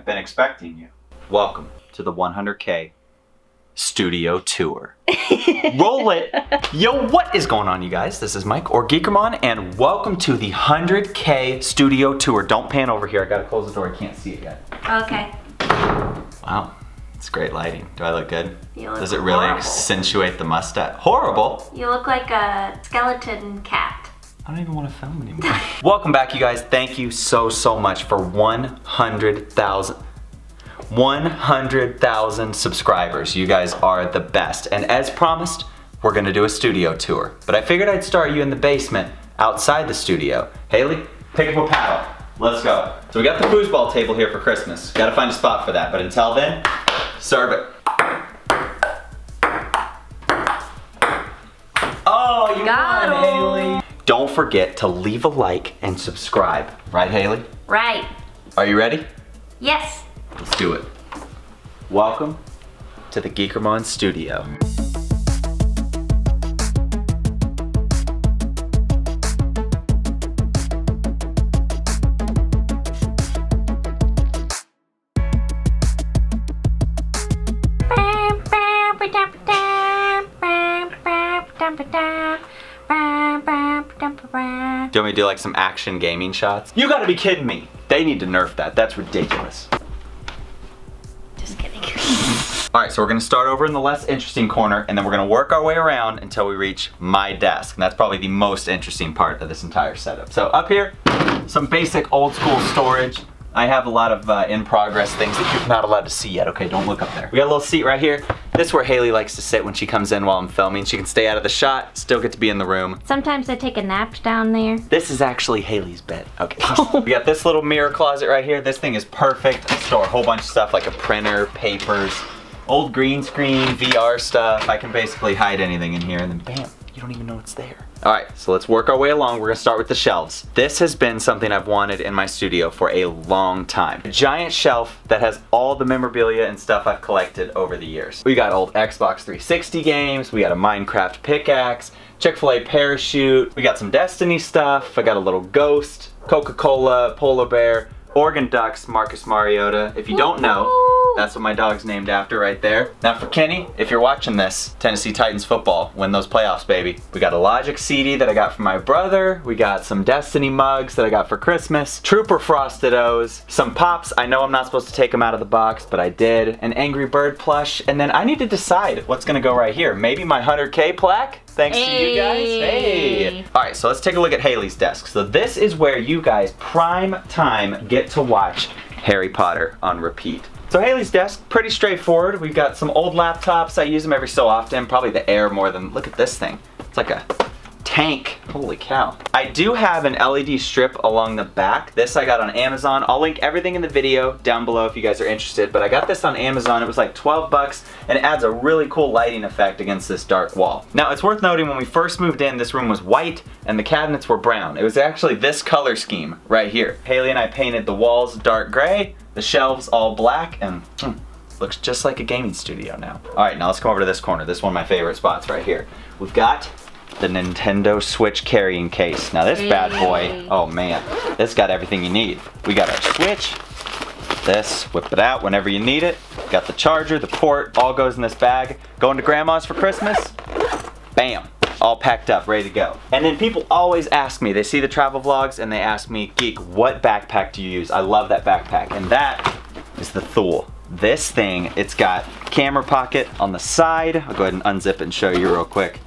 I've been expecting you. Welcome to the 100K studio tour. Roll it. Yo, what is going on, you guys? This is Mike or Geekermon, and welcome to the 100K studio tour. Don't pan over here. I gotta close the door. I can't see it yet. Okay. Wow, it's great lighting. Do I look good? You look Does it really horrible. accentuate the mustache? Horrible? You look like a skeleton cat. I don't even want to film anymore. Welcome back, you guys. Thank you so much for 100,000 subscribers. You guys are the best. And as promised, we're gonna do a studio tour. But I figured I'd start you in the basement outside the studio. Haley, pick up a paddle. Let's go. So we got the foosball table here for Christmas. Gotta find a spot for that. But until then, serve it. Oh, you won, Haley. Don't forget to leave a like and subscribe. Right, Haley? Right. Are you ready? Yes. Let's do it. Welcome to the Geekermon studio. Do you want me to do like some action gaming shots? You gotta be kidding me. They need to nerf that. That's ridiculous. Just kidding. All right, so we're gonna start over in the less interesting corner, and then we're gonna work our way around until we reach my desk. And that's probably the most interesting part of this entire setup. So up here, some basic old school storage. I have a lot of in-progress things that you're not allowed to see yet. Okay, don't look up there. We got a little seat right here. This is where Haley likes to sit when she comes in while I'm filming. She can stay out of the shot, still get to be in the room. Sometimes I take a nap down there. This is actually Haley's bed. Okay. We got this little mirror closet right here. This thing is perfect. I store a whole bunch of stuff like a printer, papers, old green screen, VR stuff. I can basically hide anything in here and then bam, you don't even know it's there. All right, so let's work our way along. We're gonna start with the shelves. This has been something I've wanted in my studio for a long time. A giant shelf that has all the memorabilia and stuff I've collected over the years. We got old Xbox 360 games, we got a Minecraft pickaxe, Chick-fil-A parachute, we got some Destiny stuff, I got a little ghost, Coca-Cola, polar bear, Oregon Ducks, Marcus Mariota. If you don't know, that's what my dog's named after right there. Now for Kenny, if you're watching this, Tennessee Titans football, win those playoffs, baby. We got a Logic CD that I got from my brother. We got some Destiny mugs that I got for Christmas. Trooper Frosted O's. Some Pops. I know I'm not supposed to take them out of the box, but I did. An Angry Bird plush. And then I need to decide what's gonna go right here. Maybe my 100K plaque? Thanks to you guys. Hey. All right, so let's take a look at Haley's desk. So this is where you guys prime time get to watch Harry Potter on repeat. So Haley's desk, pretty straightforward. We've got some old laptops. I use them every so often, probably the Air more than, look at this thing. It's like a tank, holy cow. I do have an LED strip along the back. This I got on Amazon. I'll link everything in the video down below if you guys are interested, but I got this on Amazon. It was like 12 bucks and it adds a really cool lighting effect against this dark wall. Now it's worth noting when we first moved in, this room was white and the cabinets were brown. It was actually this color scheme right here. Haley and I painted the walls dark gray, the shelves all black, and looks just like a gaming studio now. All right, now let's come over to this corner. This is one of my favorite spots right here. We've got the Nintendo Switch carrying case. Now this bad boy, oh man, this got everything you need. We got our Switch, this, whip it out whenever you need it. Got the charger, the port, all goes in this bag. Going to grandma's for Christmas, bam, all packed up, ready to go. And then people always ask me, they see the travel vlogs and they ask me, Geek, what backpack do you use? I love that backpack, and that is the Thule. This thing, it's got camera pocket on the side. I'll go ahead and unzip it and show you real quick.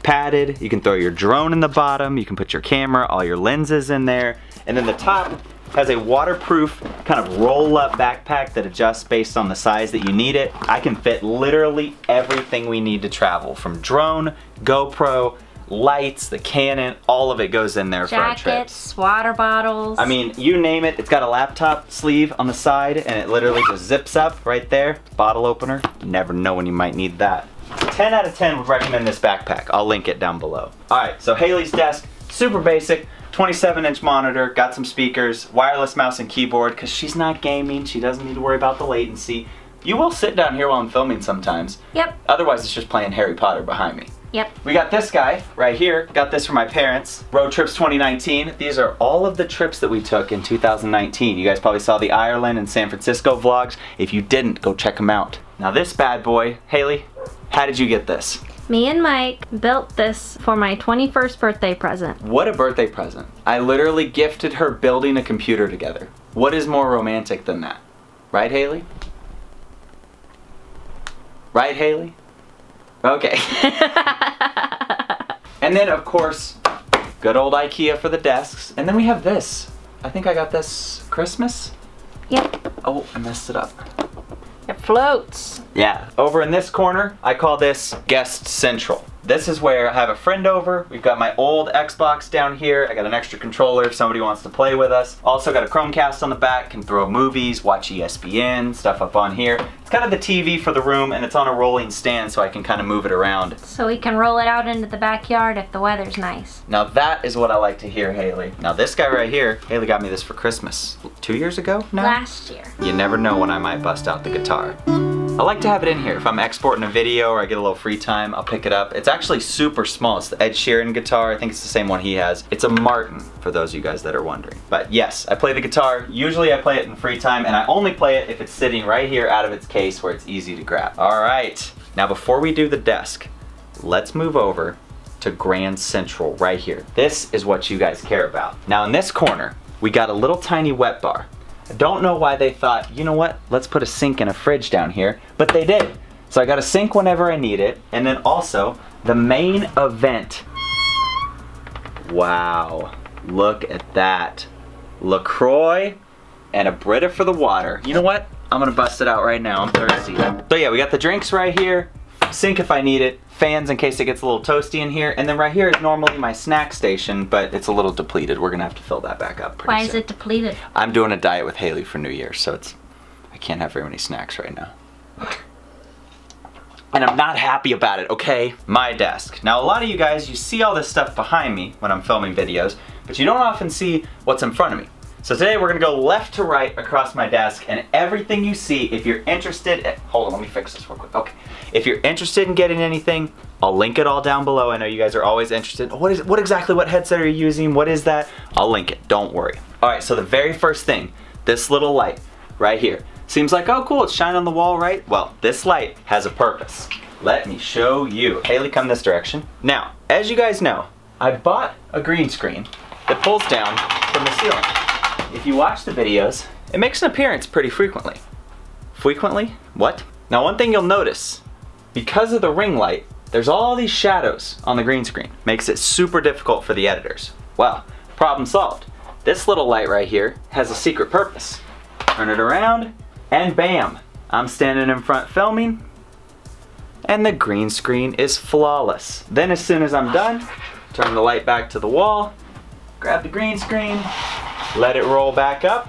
Padded, you can throw your drone in the bottom, you can put your camera, all your lenses in there, and then the top has a waterproof kind of roll-up backpack that adjusts based on the size that you need it. I can fit literally everything we need to travel, from drone, GoPro, lights, the Canon, all of it goes in there for our trips. Jackets, water bottles. I mean, you name it. It's got a laptop sleeve on the side and it literally just zips up right there. Bottle opener, you never know when you might need that. 10 out of 10 would recommend this backpack. I'll link it down below. All right, so Haley's desk, super basic, 27-inch monitor, got some speakers, wireless mouse and keyboard, because she's not gaming, she doesn't need to worry about the latency. You will sit down here while I'm filming sometimes. Yep. Otherwise, it's just playing Harry Potter behind me. Yep. We got this guy right here. Got this from my parents. Road Trips 2019. These are all of the trips that we took in 2019. You guys probably saw the Ireland and San Francisco vlogs. If you didn't, go check them out. Now this bad boy, Haley, how did you get this? Me and Mike built this for my 21st birthday present. What a birthday present. I literally gifted her building a computer together. What is more romantic than that? Right, Haley? Right, Haley? Okay. And then, of course, good old IKEA for the desks. And then we have this. I think I got this Christmas. Yep. Oh, I messed it up. It floats. Yeah. Over in this corner, I call this Guest Central. This is where I have a friend over. We've got my old Xbox down here. I got an extra controller if somebody wants to play with us. Also got a Chromecast on the back, can throw movies, watch ESPN, stuff up on here. It's kind of the TV for the room, and it's on a rolling stand so I can kind of move it around. So we can roll it out into the backyard if the weather's nice. Now that is what I like to hear, Haley. Now this guy right here, Haley got me this for Christmas 2 years ago now? Last year. You never know when I might bust out the guitar. I like to have it in here. If I'm exporting a video or I get a little free time, I'll pick it up. It's actually super small. It's the Ed Sheeran guitar. I think it's the same one he has. It's a Martin, for those of you guys that are wondering. But yes, I play the guitar. Usually I play it in free time, and I only play it if it's sitting right here out of its case where it's easy to grab. All right, now before we do the desk, let's move over to Grand Central right here. This is what you guys care about. Now in this corner, we got a little tiny wet bar. I don't know why they thought, you know what, let's put a sink and a fridge down here, but they did. So I got a sink whenever I need it, and then also the main event. Wow, look at that. LaCroix and a Brita for the water. You know what? I'm gonna bust it out right now, I'm thirsty. So yeah, we got the drinks right here, sink if I need it, fans in case it gets a little toasty in here, and then right here is normally my snack station, but it's a little depleted. We're gonna have to fill that back up pretty soon. Why is it depleted? I'm doing a diet with Haley for New Year's, so I can't have very many snacks right now. And I'm not happy about it, okay? My desk. Now a lot of you guys, you see all this stuff behind me when I'm filming videos, but you don't often see what's in front of me. So today we're gonna go left to right across my desk, and everything you see, if you're interested, hold on, let me fix this real quick, okay. If you're interested in getting anything, I'll link it all down below. I know you guys are always interested. What exactly, what headset are you using? What is that? I'll link it, don't worry. All right, so the very first thing, this little light right here. Seems like, oh cool, it's shining on the wall, right? Well, this light has a purpose. Let me show you. Haley, come this direction. Now, as you guys know, I bought a green screen that pulls down from the ceiling. If you watch the videos, it makes an appearance pretty frequently. Frequently? What? Now one thing you'll notice, because of the ring light, there's all these shadows on the green screen. Makes it super difficult for the editors. Well, problem solved. This little light right here has a secret purpose. Turn it around, and bam! I'm standing in front filming, and the green screen is flawless. Then as soon as I'm done, turn the light back to the wall, grab the green screen, let it roll back up,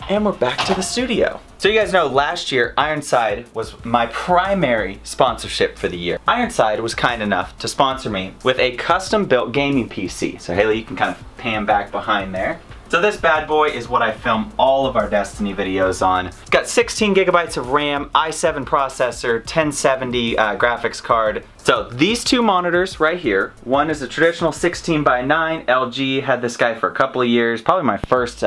and we're back to the studio. So you guys know last year Ironside was my primary sponsorship for the year. Ironside was kind enough to sponsor me with a custom built gaming PC. So Haley, you can kind of pan back behind there. So this bad boy is what I film all of our Destiny videos on. It's got 16 gigabytes of RAM, i7 processor, 1070 graphics card. So these two monitors right here, one is a traditional 16:9. LG, had this guy for a couple of years. Probably my first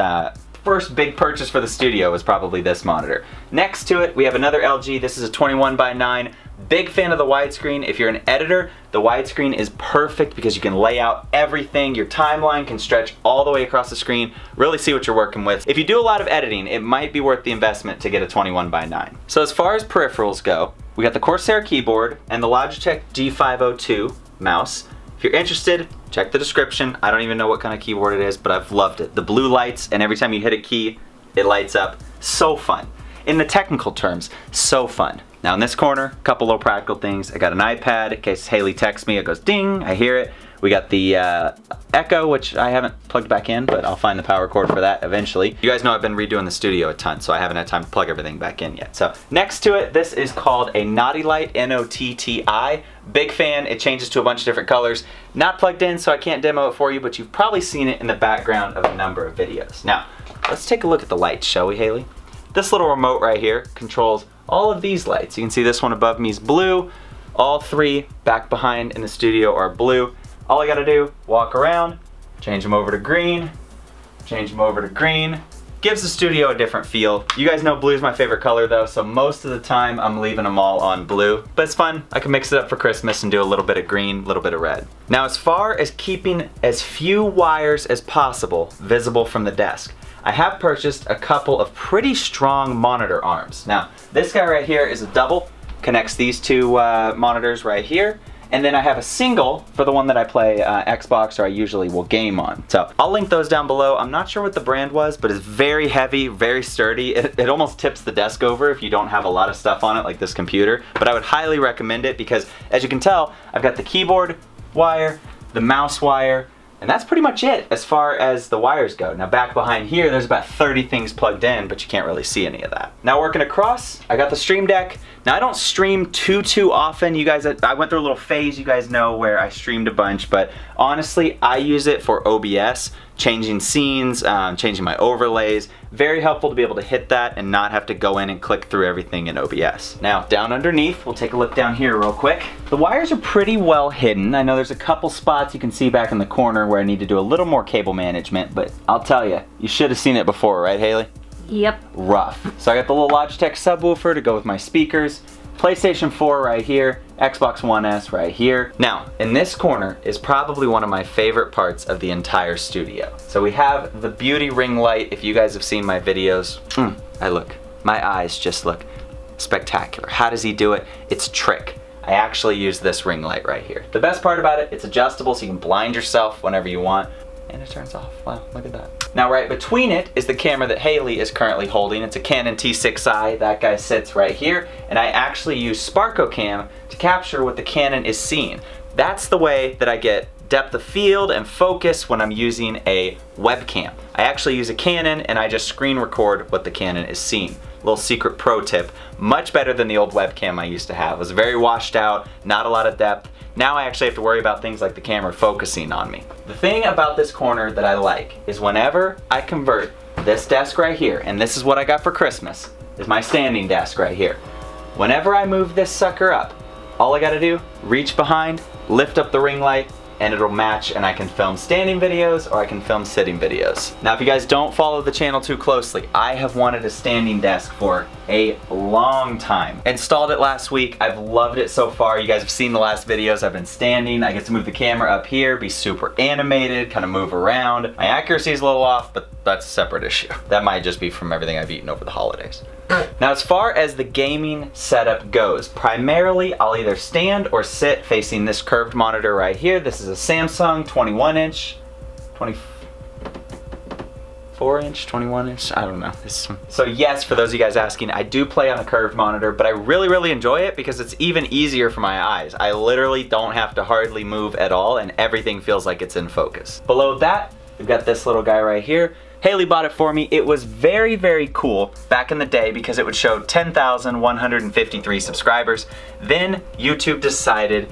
big purchase for the studio was probably this monitor. Next to it, we have another LG. This is a 21:9. Big fan of the widescreen. If you're an editor, the widescreen is perfect because you can lay out everything. Your timeline can stretch all the way across the screen. Really see what you're working with. If you do a lot of editing, it might be worth the investment to get a 21:9. So as far as peripherals go, we got the Corsair keyboard and the Logitech G502 mouse. If you're interested, check the description. I don't even know what kind of keyboard it is, but I've loved it. The blue lights, and every time you hit a key, it lights up. So fun. In the technical terms, so fun. Now in this corner, a couple little practical things. I got an iPad in case Haley texts me, it goes ding, I hear it. We got the Echo, which I haven't plugged back in, but I'll find the power cord for that eventually. You guys know I've been redoing the studio a ton, so I haven't had time to plug everything back in yet. So next to it, this is called a Naughty Light, N-O-T-T-I. Big fan, it changes to a bunch of different colors. Not plugged in, so I can't demo it for you, but you've probably seen it in the background of a number of videos. Now, let's take a look at the lights, shall we, Haley? This little remote right here controls all of these lights. You can see this one above me is blue. All three back behind in the studio are blue. All I gotta do, walk around, change them over to green, change them over to green. Gives the studio a different feel. You guys know blue is my favorite color though, so most of the time I'm leaving them all on blue. But it's fun, I can mix it up for Christmas and do a little bit of green, a little bit of red. Now as far as keeping as few wires as possible visible from the desk, I have purchased a couple of pretty strong monitor arms. Now, this guy right here is a double, connects these two monitors right here. And then I have a single for the one that I play Xbox or I usually will game on. So I'll link those down below. I'm not sure what the brand was, but it's very heavy, very sturdy. It almost tips the desk over if you don't have a lot of stuff on it like this computer. But I would highly recommend it because as you can tell, I've got the keyboard wire, the mouse wire, and that's pretty much it as far as the wires go. Now back behind here, there's about 30 things plugged in, but you can't really see any of that. Now working across, I got the Stream Deck. Now I don't stream too often. You guys, I went through a little phase, you guys know, where I streamed a bunch, but honestly, I use it for OBS, changing scenes, changing my overlays. Very helpful to be able to hit that and not have to go in and click through everything in OBS. Now down underneath, we'll take a look down here real quick. The wires are pretty well hidden. I know there's a couple spots you can see back in the corner where I need to do a little more cable management, but I'll tell you, you should have seen it before, right Haley? Yep. Rough. So I got the little Logitech subwoofer to go with my speakers, PlayStation 4 right here, Xbox One S right here. Now, in this corner is probably one of my favorite parts of the entire studio. So we have the beauty ring light. If you guys have seen my videos, my eyes just look spectacular. How does he do it? It's trick. I actually use this ring light right here. The best part about it, it's adjustable so you can blind yourself whenever you want. And it turns off. Wow, look at that. Now right between it is the camera that Haley is currently holding. It's a Canon T6i. That guy sits right here. And I actually use Sparko Cam to capture what the Canon is seeing. That's the way that I get depth of field and focus when I'm using a webcam. I actually use a Canon and I just screen record what the Canon is seeing. Little secret pro tip, much better than the old webcam I used to have. It was very washed out, not a lot of depth. Now I actually have to worry about things like the camera focusing on me. The thing about this corner that I like is whenever I convert this desk right here, and this is what I got for Christmas, is my standing desk right here. Whenever I move this sucker up, all I gotta do, reach behind, lift up the ring light, and it'll match and I can film standing videos or I can film sitting videos. Now if you guys don't follow the channel too closely, I have wanted a standing desk for a long time. Installed it last week, I've loved it so far. You guys have seen the last videos, I've been standing. I get to move the camera up here, be super animated, kind of move around. My accuracy is a little off, but that's a separate issue. That might just be from everything I've eaten over the holidays. Now as far as the gaming setup goes, primarily I'll either stand or sit facing this curved monitor right here. This is a Samsung 21 inch, 24 inch, 21 inch, I don't know. So yes, for those of you guys asking, I do play on a curved monitor, but I really enjoy it because it's even easier for my eyes. I literally don't have to hardly move at all and everything feels like it's in focus. Below that, we've got this little guy right here. Haley bought it for me. It was very cool back in the day because it would show 10,153 subscribers. Then YouTube decided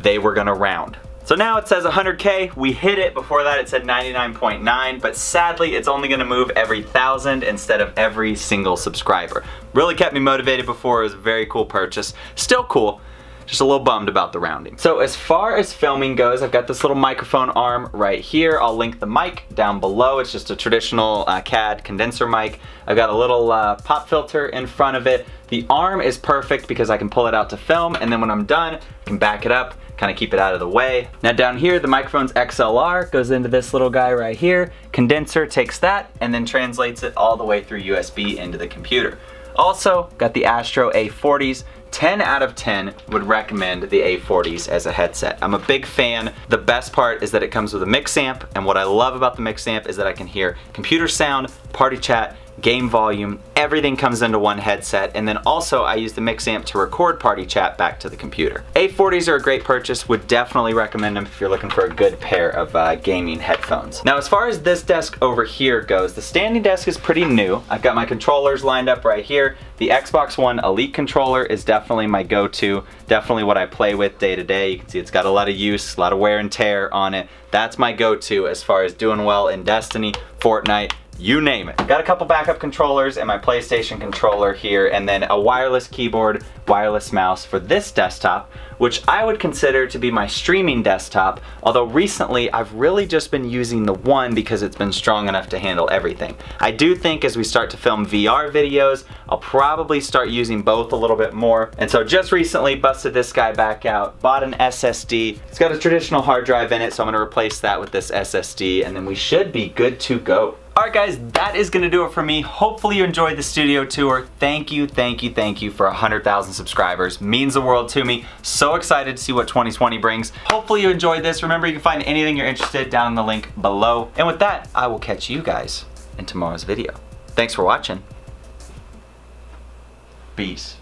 they were gonna round. So now it says 100K, we hit it. Before that it said 99.9, but sadly it's only gonna move every 1,000 instead of every single subscriber. Really kept me motivated before, it was a very cool purchase. Still cool, just a little bummed about the rounding. So as far as filming goes, I've got this little microphone arm right here. I'll link the mic down below. It's just a traditional CAD condenser mic. I've got a little pop filter in front of it. The arm is perfect because I can pull it out to film, and then when I'm done, I can back it up, kind of keep it out of the way. Now down here, the microphone's XLR, goes into this little guy right here. Condenser takes that and then translates it all the way through USB into the computer. Also, got the Astro A40s. 10 out of 10 would recommend the A40s as a headset. I'm a big fan. The best part is that it comes with a mix amp, and what I love about the mix amp is that I can hear computer sound, party chat, game volume, everything comes into one headset, and then also I use the mix amp to record party chat back to the computer. A40s are a great purchase, would definitely recommend them if you're looking for a good pair of gaming headphones. Now as far as this desk over here goes, the standing desk is pretty new. I've got my controllers lined up right here. The Xbox One Elite controller is definitely my go-to, definitely what I play with day to day. You can see it's got a lot of use, a lot of wear and tear on it. That's my go-to as far as doing well in Destiny, Fortnite, you name it. Got a couple backup controllers and my PlayStation controller here, and then a wireless keyboard, wireless mouse for this desktop, which I would consider to be my streaming desktop, although recently I've really just been using the one because it's been strong enough to handle everything. I do think as we start to film VR videos, I'll probably start using both a little bit more. And so just recently busted this guy back out, bought an SSD. It's got a traditional hard drive in it, so I'm gonna replace that with this SSD, and then we should be good to go. Alright guys, that is gonna do it for me. Hopefully you enjoyed the studio tour. Thank you for 100,000 subscribers. Means the world to me. So excited to see what 2020 brings. Hopefully you enjoyed this. Remember, you can find anything you're interested down in the link below. And with that, I will catch you guys in tomorrow's video. Thanks for watching. Peace.